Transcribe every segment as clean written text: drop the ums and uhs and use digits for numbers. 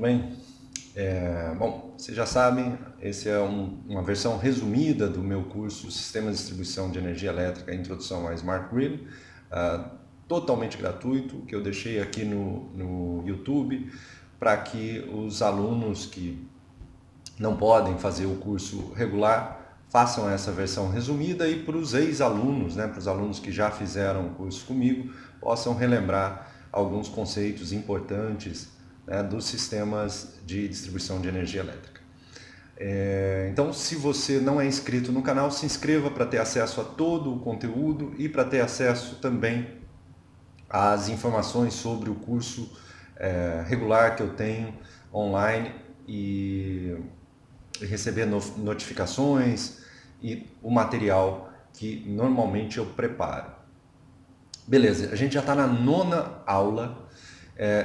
Bem, bom, vocês já sabem, esse é uma versão resumida do meu curso Sistema de Distribuição de Energia Elétrica, Introdução à Smart Grid, totalmente gratuito, que eu deixei aqui no YouTube, para que os alunos que não podem fazer o curso regular façam essa versão resumida e para os ex-alunos, para os alunos que já fizeram o curso comigo, possam relembrar alguns conceitos importantes dos sistemas de distribuição de energia elétrica. Então, se você não é inscrito no canal, se inscreva para ter acesso a todo o conteúdo e para ter acesso também às informações sobre o curso regular que eu tenho online e receber notificações e o material que normalmente eu preparo. Beleza, a gente já está na 9ª aula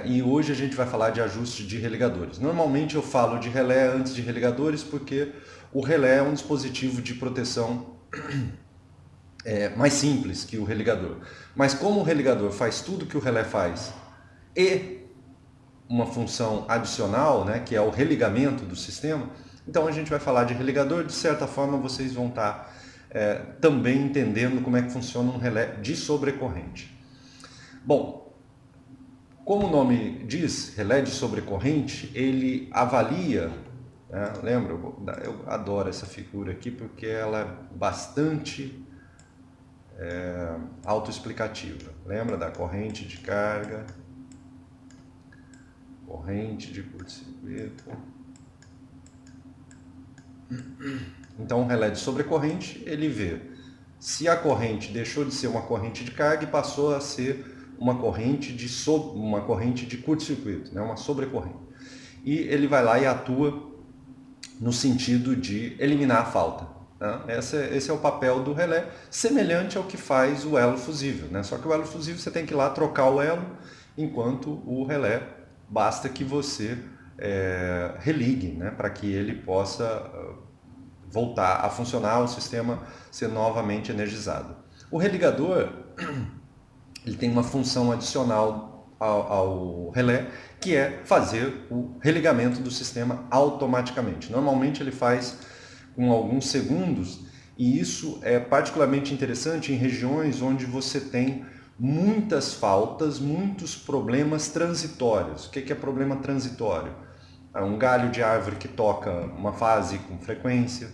e hoje a gente vai falar de ajuste de religadores. Normalmente eu falo de relé antes de religadores porque o relé é um dispositivo de proteção mais simples que o religador. Mas como o religador faz tudo que o relé faz e uma função adicional, que é o religamento do sistema, então a gente vai falar de religador. De certa forma vocês vão estar também entendendo como é que funciona um relé de sobrecorrente. Bom, como o nome diz, relé de sobrecorrente, ele avalia, lembra, eu adoro essa figura aqui porque ela é bastante autoexplicativa. Lembra da corrente de carga, corrente de curto-circuito. Então o relé de sobrecorrente, ele vê se a corrente deixou de ser uma corrente de carga e passou a ser uma corrente de curto-circuito, uma sobrecorrente. E ele vai lá e atua no sentido de eliminar a falta. Esse é o papel do relé, semelhante ao que faz o elo fusível. Só que o elo fusível você tem que ir lá trocar o elo, enquanto o relé basta que você religue, para que ele possa voltar a funcionar, o sistema ser novamente energizado. O religador ele tem uma função adicional ao relé, que é fazer o religamento do sistema automaticamente. Normalmente ele faz com alguns segundos, e isso é particularmente interessante em regiões onde você tem muitas faltas, muitos problemas transitórios. O que é problema transitório? É um galho de árvore que toca uma fase com frequência.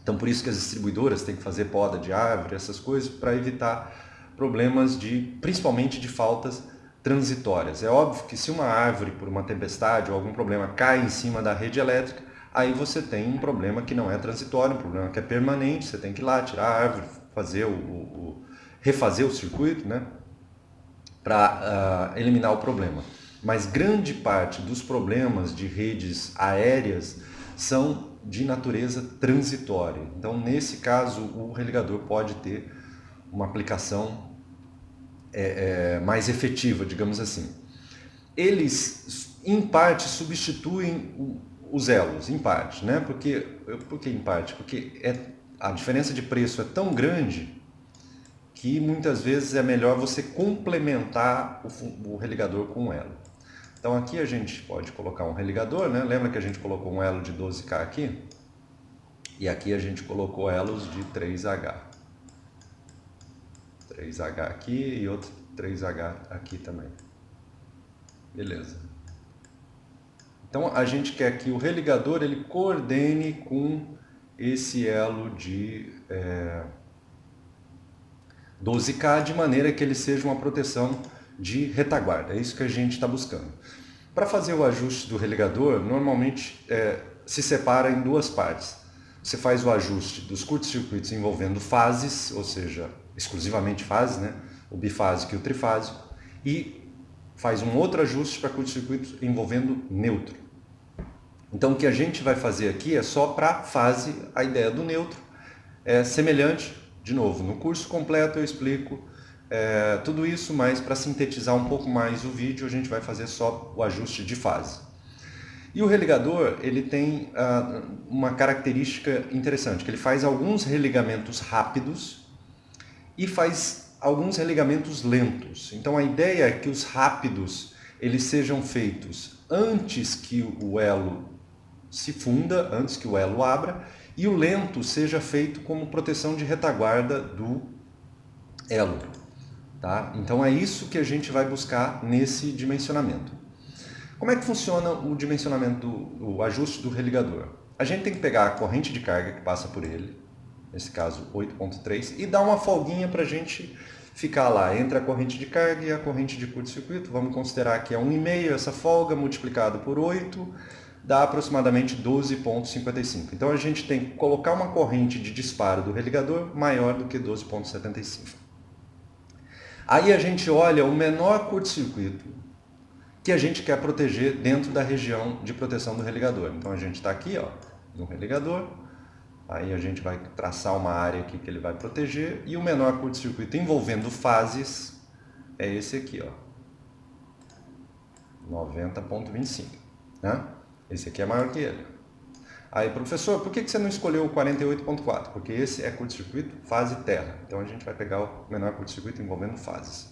Então por isso que as distribuidoras têm que fazer poda de árvore, essas coisas, para evitar problemas principalmente de faltas transitórias. É óbvio que se uma árvore, por uma tempestade ou algum problema, cai em cima da rede elétrica, aí você tem um problema que não é transitório, um problema que é permanente, você tem que ir lá, tirar a árvore, refazer o circuito, para eliminar o problema. Mas grande parte dos problemas de redes aéreas são de natureza transitória. Então, nesse caso, o religador pode ter uma aplicação mais efetiva, digamos assim. Eles, em parte, substituem os elos, em parte, Por que em parte? Porque a diferença de preço é tão grande que muitas vezes é melhor você complementar o religador com um elo. Então aqui a gente pode colocar um religador, Lembra que a gente colocou um elo de 12K aqui? E aqui a gente colocou elos de 3H. 3H aqui e outro 3H aqui também. Beleza. Então a gente quer que o religador ele coordene com esse elo de 12K de maneira que ele seja uma proteção de retaguarda. É isso que a gente está buscando. Para fazer o ajuste do religador, normalmente se separa em duas partes. Você faz o ajuste dos curtos-circuitos envolvendo fases, ou seja, exclusivamente fases, o bifásico e o trifásico, e faz um outro ajuste para curto-circuitos envolvendo neutro. Então o que a gente vai fazer aqui é só para fase. A ideia do neutro é semelhante, de novo, no curso completo eu explico tudo isso, mas para sintetizar um pouco mais o vídeo, a gente vai fazer só o ajuste de fase. E o religador, ele tem uma característica interessante, que ele faz alguns religamentos rápidos e faz alguns religamentos lentos. Então a ideia é que os rápidos eles sejam feitos antes que o elo se funda, antes que o elo abra, e o lento seja feito como proteção de retaguarda do elo. Tá? Então é isso que a gente vai buscar nesse dimensionamento. Como é que funciona o dimensionamento, o ajuste do religador? A gente tem que pegar a corrente de carga que passa por ele, nesse caso 8.3, e dar uma folguinha para a gente ficar lá entre a corrente de carga e a corrente de curto-circuito. Vamos considerar que é 1,5, essa folga multiplicado por 8 dá aproximadamente 12,55. Então a gente tem que colocar uma corrente de disparo do religador maior do que 12,75. Aí a gente olha o menor curto-circuito que a gente quer proteger dentro da região de proteção do religador. Então a gente está aqui, ó, no religador, aí a gente vai traçar uma área aqui que ele vai proteger, e o menor curto-circuito envolvendo fases é esse aqui, ó, 90,25, né? Esse aqui é maior que ele. Aí, professor, por que você não escolheu o 48,4? Porque esse é curto-circuito fase terra. Então a gente vai pegar o menor curto-circuito envolvendo fases.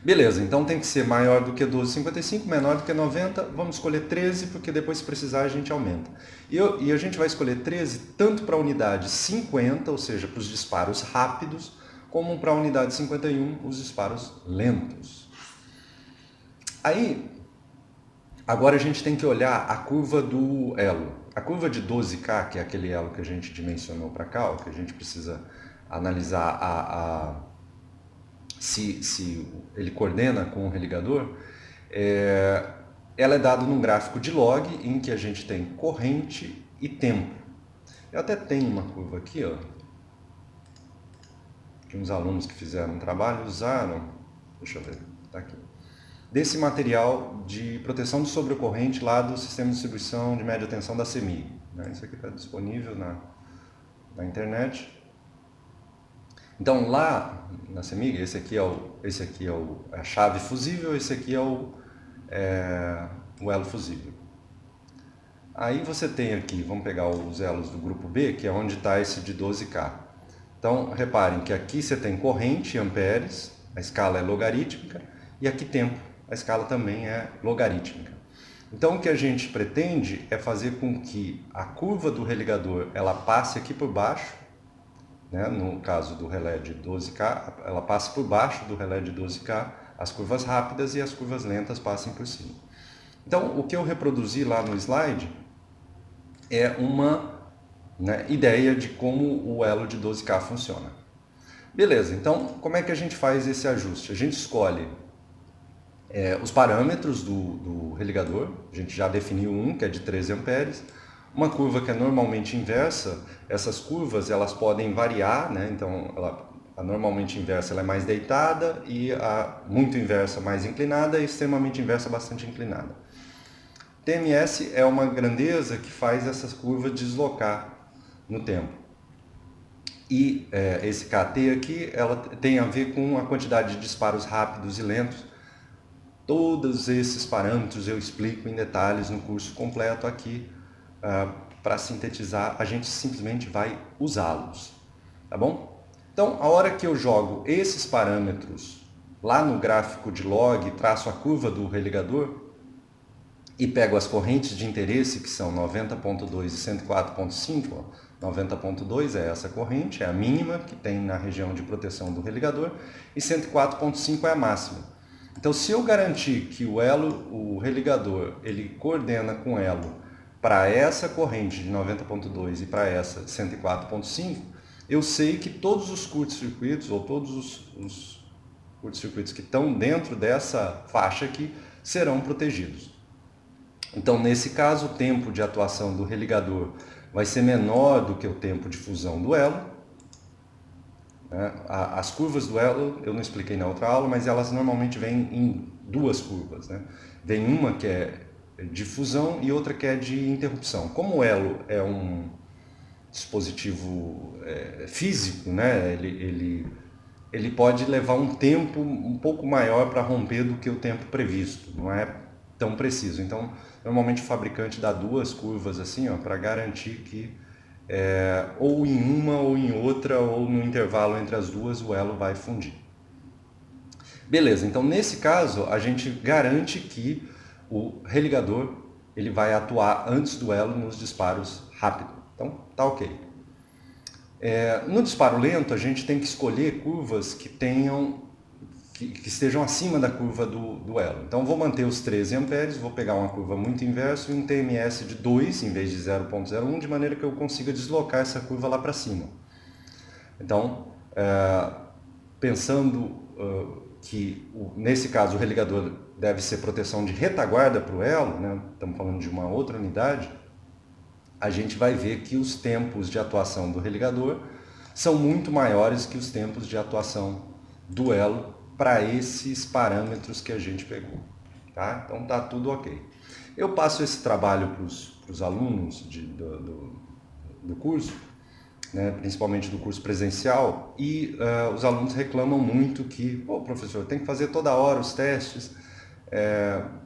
Beleza, então tem que ser maior do que 12,55, menor do que 90, vamos escolher 13, porque depois se precisar a gente aumenta. E a gente vai escolher 13 tanto para a unidade 50, ou seja, para os disparos rápidos, como para a unidade 51, os disparos lentos. Aí, agora a gente tem que olhar a curva do elo. A curva de 12K, que é aquele elo que a gente dimensionou para cá, que a gente precisa analisar se ele coordena com o religador, ela é dada num gráfico de log em que a gente tem corrente e tempo. Eu até tenho uma curva aqui, ó, que uns alunos que fizeram um trabalho usaram, deixa eu ver, tá aqui, desse material de proteção de sobrecorrente lá do sistema de distribuição de média tensão da CEMIG. Isso aqui está disponível na internet. Então lá na CEMIG, esse aqui é a chave fusível, esse aqui é o elo fusível. Aí você tem aqui, vamos pegar os elos do grupo B, que é onde está esse de 12K. Então reparem que aqui você tem corrente em amperes, a escala é logarítmica, e aqui tempo, a escala também é logarítmica. Então o que a gente pretende é fazer com que a curva do religador ela passe aqui por baixo, né? No caso do relé de 12K, ela passa por baixo do relé de 12K, as curvas rápidas e as curvas lentas passem por cima. Então, o que eu reproduzi lá no slide é uma ideia de como o elo de 12K funciona. Beleza, então como é que a gente faz esse ajuste? A gente escolhe os parâmetros do religador, a gente já definiu um, que é de 13 amperes, uma curva que é normalmente inversa. Essas curvas elas podem variar, né? Então a normalmente inversa ela é mais deitada, e a muito inversa mais inclinada, e extremamente inversa bastante inclinada. TMS é uma grandeza que faz essas curvas deslocar no tempo. E esse KT aqui ela tem a ver com a quantidade de disparos rápidos e lentos. Todos esses parâmetros eu explico em detalhes no curso completo aqui. Para sintetizar, a gente simplesmente vai usá-los, tá bom? Então, a hora que eu jogo esses parâmetros lá no gráfico de log, traço a curva do religador e pego as correntes de interesse, que são 90.2 e 104.5, 90.2 é essa corrente, é a mínima que tem na região de proteção do religador, e 104.5 é a máxima. Então, se eu garantir que o religador, ele coordena com o elo para essa corrente de 90.2 e para essa 104.5, eu sei que todos os curtos-circuitos, ou todos os curtos-circuitos que estão dentro dessa faixa aqui, serão protegidos. Então, nesse caso, o tempo de atuação do religador vai ser menor do que o tempo de fusão do elo. As curvas do elo, eu não expliquei na outra aula, mas elas normalmente vêm em duas curvas, né? Vem uma que é de fusão e outra que é de interrupção. Como o elo é um dispositivo físico, né? Ele pode levar um tempo um pouco maior para romper do que o tempo previsto, não é tão preciso. Então, normalmente o fabricante dá duas curvas assim, para garantir que ou em uma ou em outra, ou no intervalo entre as duas, o elo vai fundir. Beleza, então nesse caso a gente garante que o religador ele vai atuar antes do elo nos disparos rápidos. Então, tá ok. No disparo lento, a gente tem que escolher curvas que estejam acima da curva do elo. Então, vou manter os 13 amperes, vou pegar uma curva muito inverso e um TMS de 2 em vez de 0,01, de maneira que eu consiga deslocar essa curva lá para cima. Então, pensando que, nesse caso, o religador deve ser proteção de retaguarda para o elo, né? Estamos falando de uma outra unidade, a gente vai ver que os tempos de atuação do religador são muito maiores que os tempos de atuação do elo para esses parâmetros que a gente pegou. Tá? Então tá tudo ok. Eu passo esse trabalho para os alunos do curso, né, principalmente do curso presencial, e os alunos reclamam muito que, pô, professor, tem que fazer toda hora os testes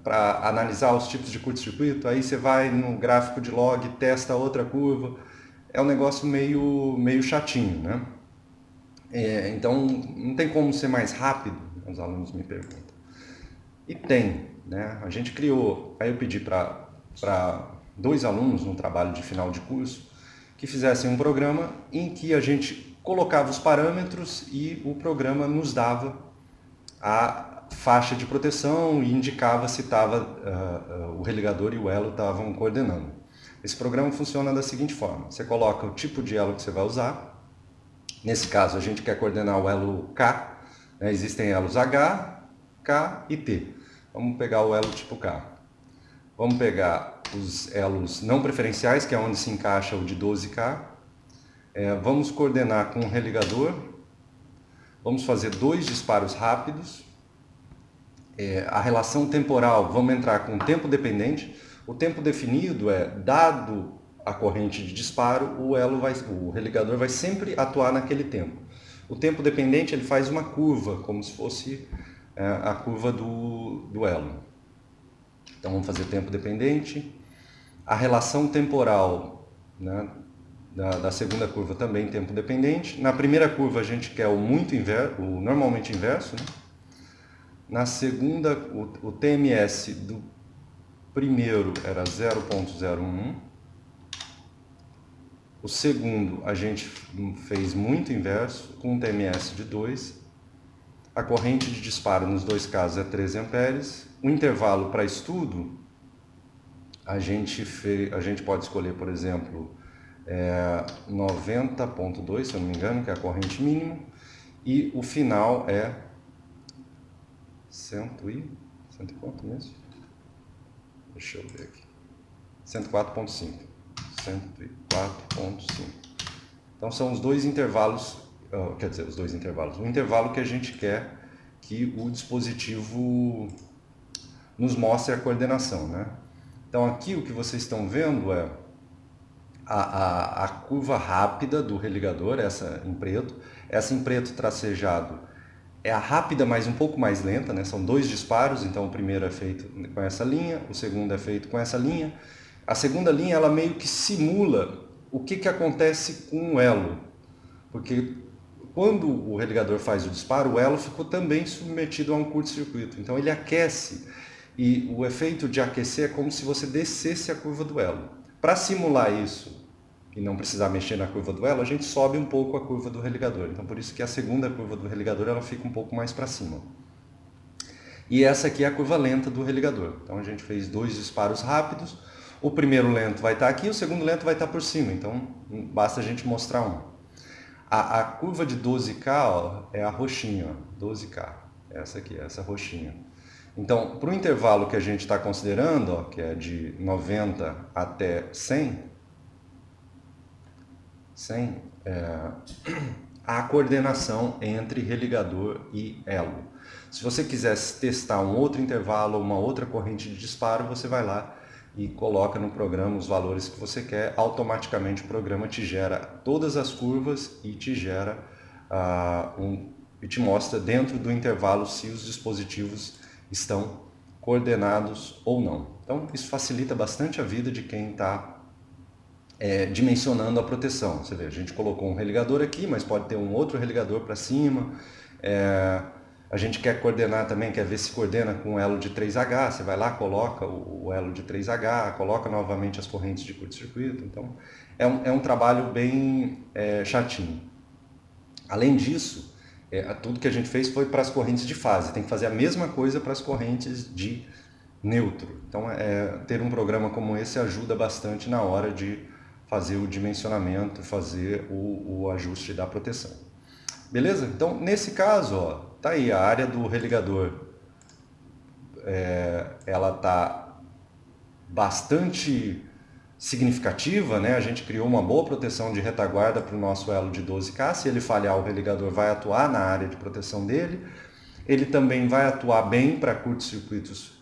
para analisar os tipos de curto-circuito, aí você vai no gráfico de log, testa outra curva, é um negócio meio chatinho, né? Então, não tem como ser mais rápido? Os alunos me perguntam. E tem, né? A gente criou, aí eu pedi para 2 alunos no trabalho de final de curso que fizessem um programa em que a gente colocava os parâmetros e o programa nos dava a faixa de proteção e indicava se o religador e o elo estavam coordenando. Esse programa funciona da seguinte forma: você coloca o tipo de elo que você vai usar. Nesse caso, a gente quer coordenar o elo K, né? Existem elos H, K e T. Vamos pegar o elo tipo K. Vamos pegar os elos não preferenciais, que é onde se encaixa o de 12K. Vamos coordenar com o religador. Vamos fazer 2 disparos rápidos. A relação temporal, vamos entrar com tempo dependente. O tempo definido dado a corrente de disparo, o religador vai sempre atuar naquele tempo. O tempo dependente, ele faz uma curva, como se fosse a curva do elo. Então vamos fazer tempo dependente. A relação temporal, né, da segunda curva também tempo dependente. Na primeira curva a gente quer o normalmente inverso, né? Na segunda, o TMS do primeiro era 0,01. O segundo a gente fez muito inverso, com um TMS de 2. A corrente de disparo nos 2 casos é 13 amperes. O intervalo para estudo, a gente pode escolher, por exemplo, 90,2, se eu não me engano, que é a corrente mínima. E o final é 100 e quanto mesmo? Deixa eu ver aqui. 104,5. 104,5. Então são os 2 intervalos, quer dizer, os 2 intervalos. O intervalo que a gente quer que o dispositivo nos mostre a coordenação, né? Então aqui o que vocês estão vendo é a curva rápida do religador, essa em preto. Essa em preto tracejado é a rápida, mas um pouco mais lenta, né? São 2 disparos, então o primeiro é feito com essa linha, o segundo é feito com essa linha. A segunda linha, ela meio que simula o que acontece com o elo, porque quando o religador faz o disparo, o elo ficou também submetido a um curto-circuito, então ele aquece, e o efeito de aquecer é como se você descesse a curva do elo. Para simular isso e não precisar mexer na curva do elo, a gente sobe um pouco a curva do religador. Então por isso que a segunda curva do religador ela fica um pouco mais para cima. E essa aqui é a curva lenta do religador. Então a gente fez 2 disparos rápidos. O primeiro lento vai estar aqui, o segundo lento vai estar por cima. Então basta a gente mostrar um. A curva de 12K ó, é a roxinha, ó, 12K. Essa aqui, essa roxinha. Então, para o intervalo que a gente está considerando, ó, que é de 90 até 100, a coordenação entre religador e elo. Se você quisesse testar um outro intervalo, uma outra corrente de disparo, você vai lá e coloca no programa os valores que você quer. Automaticamente o programa te gera todas as curvas e te gera e te mostra dentro do intervalo se os dispositivos estão coordenados ou não. Então isso facilita bastante a vida de quem está dimensionando a proteção. Você vê, a gente colocou um religador aqui, mas pode ter um outro religador para cima. A gente quer coordenar também, quer ver se coordena com o elo de 3H, você vai lá, coloca o elo de 3H, coloca novamente as correntes de curto-circuito, então é um trabalho bem chatinho. Além disso, tudo que a gente fez foi para as correntes de fase, tem que fazer a mesma coisa para as correntes de neutro. Então, ter um programa como esse ajuda bastante na hora de fazer o dimensionamento, fazer o ajuste da proteção. Beleza? Então, nesse caso, ó, tá aí a área do religador. Ela tá bastante significativa, né? A gente criou uma boa proteção de retaguarda para o nosso elo de 12K. Se ele falhar, o religador vai atuar na área de proteção dele. Ele também vai atuar bem para curtos-circuitos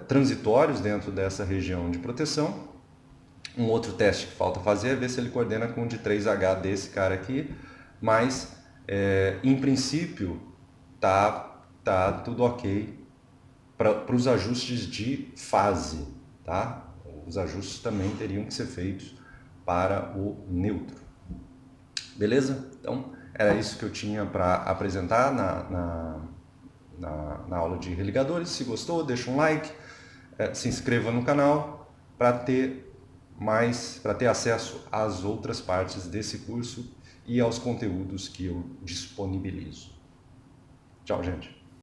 transitórios dentro dessa região de proteção. Um outro teste que falta fazer é ver se ele coordena com o de 3H desse cara aqui, mas em princípio tá tudo ok para os ajustes de fase, tá? Os ajustes também teriam que ser feitos para o neutro. Beleza? Então, era isso que eu tinha para apresentar na aula de religadores. Se gostou, deixa um like, se inscreva no canal para ter acesso às outras partes desse curso e aos conteúdos que eu disponibilizo. Tchau, gente!